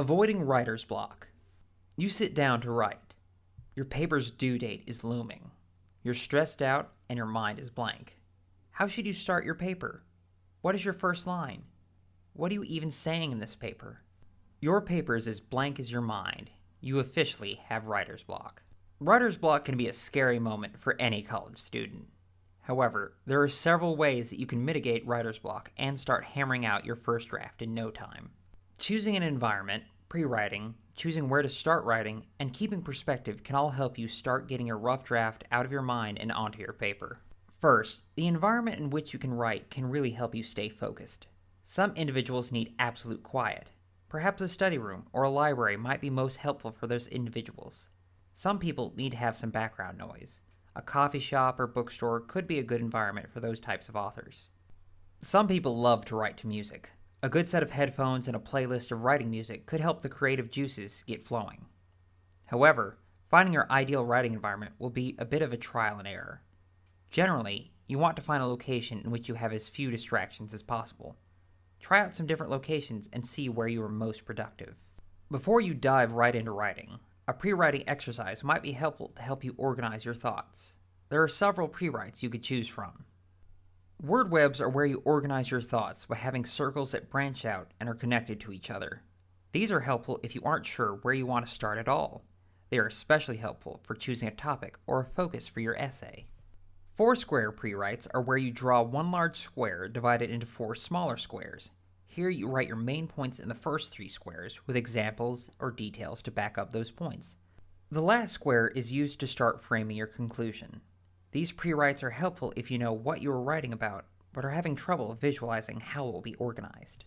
Avoiding writer's block. You sit down to write. Your paper's due date is looming. You're stressed out and your mind is blank. How should you start your paper? What is your first line? What are you even saying in this paper? Your paper is as blank as your mind. You officially have writer's block. Writer's block can be a scary moment for any college student. However, there are several ways that you can mitigate writer's block and start hammering out your first draft in no time. Choosing an environment, pre-writing, choosing where to start writing, and keeping perspective can all help you start getting your rough draft out of your mind and onto your paper. First, the environment in which you can write can really help you stay focused. Some individuals need absolute quiet. Perhaps a study room or a library might be most helpful for those individuals. Some people need to have some background noise. A coffee shop or bookstore could be a good environment for those types of authors. Some people love to write to music. A good set of headphones and a playlist of writing music could help the creative juices get flowing. However, finding your ideal writing environment will be a bit of a trial and error. Generally, you want to find a location in which you have as few distractions as possible. Try out some different locations and see where you are most productive. Before you dive right into writing, a pre-writing exercise might be helpful to help you organize your thoughts. There are several pre-writes you could choose from. Word webs are where you organize your thoughts by having circles that branch out and are connected to each other. These are helpful if you aren't sure where you want to start at all. They are especially helpful for choosing a topic or a focus for your essay. Four-square pre-writes are where you draw one large square divided into four smaller squares. Here you write your main points in the first three squares with examples or details to back up those points. The last square is used to start framing your conclusion. These pre-writes are helpful if you know what you are writing about, but are having trouble visualizing how it will be organized.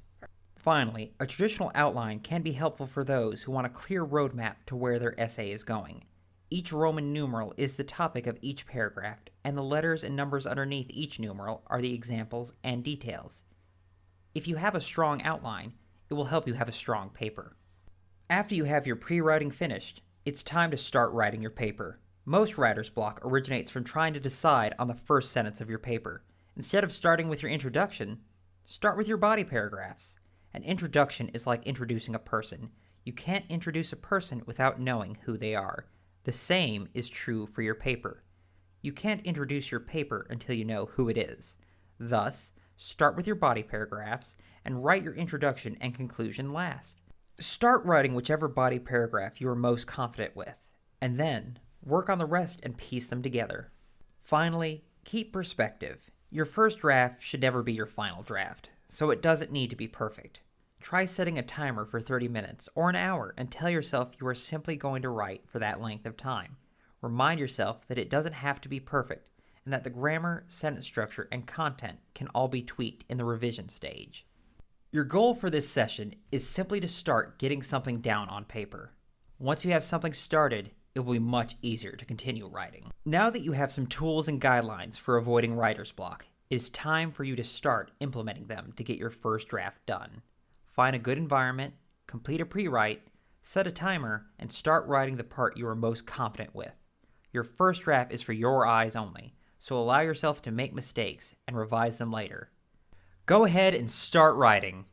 Finally, a traditional outline can be helpful for those who want a clear roadmap to where their essay is going. Each Roman numeral is the topic of each paragraph, and the letters and numbers underneath each numeral are the examples and details. If you have a strong outline, it will help you have a strong paper. After you have your pre-writing finished, it's time to start writing your paper. Most writer's block originates from trying to decide on the first sentence of your paper. Instead of starting with your introduction, start with your body paragraphs. An introduction is like introducing a person. You can't introduce a person without knowing who they are. The same is true for your paper. You can't introduce your paper until you know who it is. Thus, start with your body paragraphs and write your introduction and conclusion last. Start writing whichever body paragraph you are most confident with, and then work on the rest and piece them together. Finally, keep perspective. Your first draft should never be your final draft, so it doesn't need to be perfect. Try setting a timer for 30 minutes or an hour and tell yourself you are simply going to write for that length of time. Remind yourself that it doesn't have to be perfect and that the grammar, sentence structure, and content can all be tweaked in the revision stage. Your goal for this session is simply to start getting something down on paper. Once you have something started, it will be much easier to continue writing. Now that you have some tools and guidelines for avoiding writer's block, it is time for you to start implementing them to get your first draft done. Find a good environment, complete a pre-write, set a timer, and start writing the part you are most confident with. Your first draft is for your eyes only, so allow yourself to make mistakes and revise them later. Go ahead and start writing.